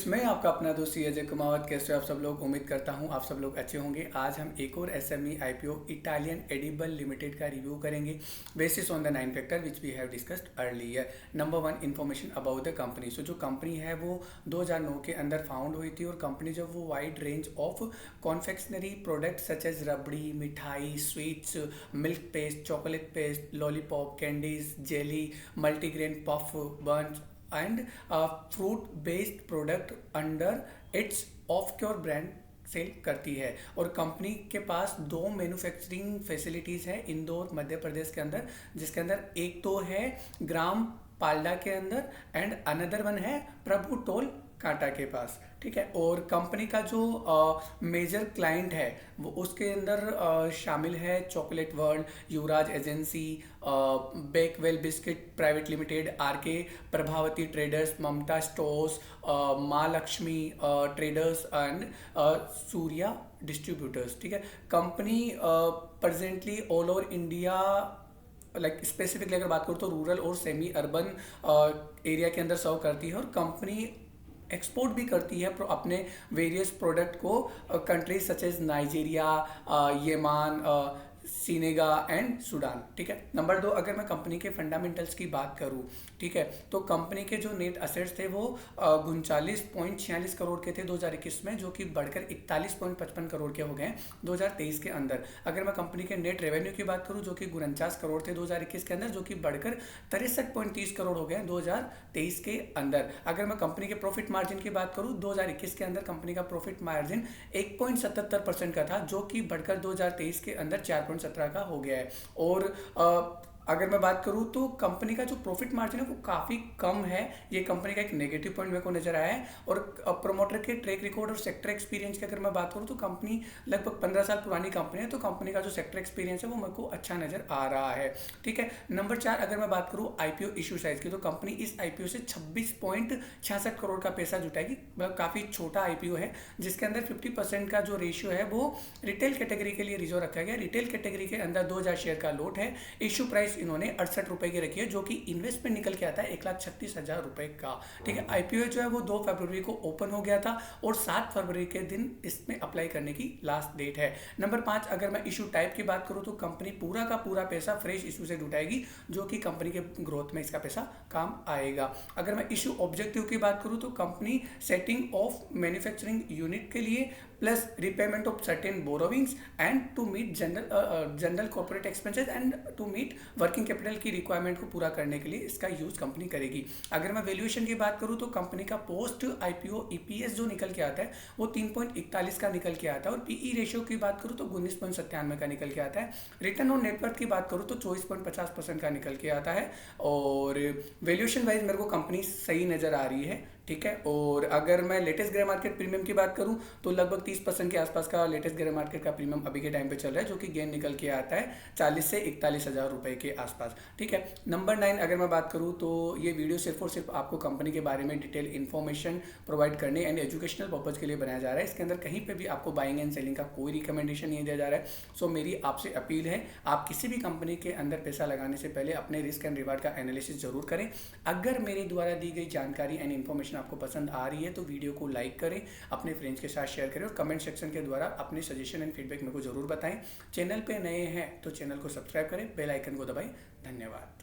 मैं आपका अपना दोस्त अजय कुमावत। कैसे हो आप सब लोग? उम्मीद करता हूँ आप सब लोग अच्छे होंगे। आज हम एक और SME IPO Italian edible limited का रिव्यू करेंगे basis on the 9 factor which we have discussed earlier. Number 1, information about the company. So जो कंपनी है वो 2009 के अंदर फाउंड हुई थी और कंपनी जो वो wide range of confectionery product such as rabri, mithai, sweets, milk paste, chocolate paste, lollipop, candies, jelly, multigrain puff, buns and fruit based product under its of cure brand sell करती है। और कंपनी के पास दो मैन्युफैक्चरिंग फैसिलिटीज़ हैं इंदौर मध्य प्रदेश के अंदर, जिसके अंदर एक तो है ग्राम पाल्डा के अंदर एंड अनदर वन है प्रभु टोल कांटा के पास। ठीक है। और कंपनी का जो मेजर क्लाइंट है वो उसके अंदर शामिल है chocolate world, Yuvraj agency, Bakewell biscuit private limited, RK Prabhavati traders, Mamta stores, Maa Laxmi traders and Surya distributors. ठीक है। Company presently all over India specifically अगर बात करूँ तो रूरल और सेमी अर्बन एरिया के अंदर सर्व करती है। और कंपनी एक्सपोर्ट भी करती है अपने वेरियस प्रोडक्ट को countries such as Nigeria, Yemen, Senegal and Sudan. ठीक है। नंबर 2, अगर मैं कंपनी के फंडामेंटल्स की बात करूं, ठीक है, तो कंपनी के जो नेट असेट्स थे वो 39.46 करोड़ के थे 2021 में, जो कि बढ़कर 41.55 करोड़ के हो गए 2023 के अंदर। अगर मैं कंपनी के नेट रेवेन्यू की बात करूं जो कि 49 करोड़ थे 2021 के अंदर, जो कि बढ़कर 63.30 करोड़ हो गए 2023 के अंदर। अगर मैं कंपनी के प्रॉफिट मार्जिन की बात करूं 2021 के अंदर कंपनी का प्रॉफिट मार्जिन 1.77% का था, जो कि बढ़कर 2023 के अंदर 4.17 का हो गया है। और अगर मैं बात करूं तो कंपनी का जो प्रॉफिट मार्जिन है वो काफ़ी कम है। ये कंपनी का एक नेगेटिव पॉइंट मेरे को नजर आया है। और प्रोमोटर के ट्रैक रिकॉर्ड और सेक्टर एक्सपीरियंस की अगर मैं बात करूं तो कंपनी लगभग 15 साल पुरानी कंपनी है, तो कंपनी का जो सेक्टर एक्सपीरियंस है वो मेरे को अच्छा नजर आ रहा है। ठीक है। नंबर 4, अगर मैं बात करूँ आईपीओ इशू साइज की, तो कंपनी इस आईपीओ से 26.66 करोड़ का पैसा जुटाएगी। मतलब काफ़ी छोटा आईपीओ है, जिसके अंदर 50% का जो रेशियो है वो रिटेल कैटेगरी के लिए रिजर्व रखा गया। रिटेल कैटेगरी के अंदर 2000 शेयर का लोट है। इशू प्राइस इन्होंने 68 रुपए की रखी है, जो कि इन्वेस्टमेंट निकल के आता है 1,36,000 रुपए का। ठीक है। आईपीओ जो है वो 2 फरवरी को ओपन हो गया था और 7 फरवरी के दिन इसमें अप्लाई करने की लास्ट डेट है। नंबर 5, अगर मैं इशू टाइप की बात करूं तो कंपनी पूरा का पूरा पैसा फ्रेश इशू से जुटाएगी, जो कि कंपनी के ग्रोथ में इसका पैसा काम आएगा। अगर मैं इशू ऑब्जेक्टिव की बात करूं तो company setting of manufacturing unit के लिए plus repayment of certain borrowings and to meet general corporate expenses and to meet working capital की रिक्वायरमेंट को पूरा करने के लिए इसका यूज कंपनी करेगी। अगर मैं वैल्यूएशन की बात करूं तो कंपनी का पोस्ट आईपीओ ईपीएस जो निकल के आता है वो 3.41 का निकल के आता है। और पीई रेशियो की बात करूं तो 19.97 का निकल के आता है। रिटर्न ऑन नेटवर्थ की बात करूं तो 24.50% का निकल के आता है। और वैल्यूएशन वाइज मेरे को कंपनी सही नजर आ रही है। ठीक है। और अगर मैं लेटेस्ट ग्रे मार्केट प्रीमियम की बात करूं तो लगभग 30% के आसपास का लेटेस्ट ग्रे मार्केट का प्रीमियम अभी के टाइम पे चल रहा है, जो कि गेन निकल के आता है 40 से 41,000 रुपए के आसपास। ठीक है। नंबर 9, अगर मैं बात करूं तो ये वीडियो सिर्फ और सिर्फ आपको कंपनी के बारे में डिटेल इन्फॉर्मेशन प्रोवाइड करने एंड एजुकेशनल पर्पज के लिए बनाया जा रहा है। इसके अंदर कहीं पर भी आपको बाइंग एंड सेलिंग का कोई रिकमेंडेशन नहीं दिया जा रहा है। सो मेरी आपसे अपील है, आप किसी भी कंपनी के अंदर पैसा लगाने से पहले अपने रिस्क एंड रिवार्ड का एनालिसिस जरूर करें। अगर मेरे द्वारा दी गई जानकारी एंड इन्फॉर्मेशन आपको पसंद आ रही है तो वीडियो को लाइक करें, अपने फ्रेंड्स के साथ शेयर करें और कमेंट सेक्शन के द्वारा अपने सजेशन एंड फीडबैक मेरे को जरूर बताएं। चैनल पे नए हैं तो चैनल को सब्सक्राइब करें, बेल आइकन को दबाएं। धन्यवाद।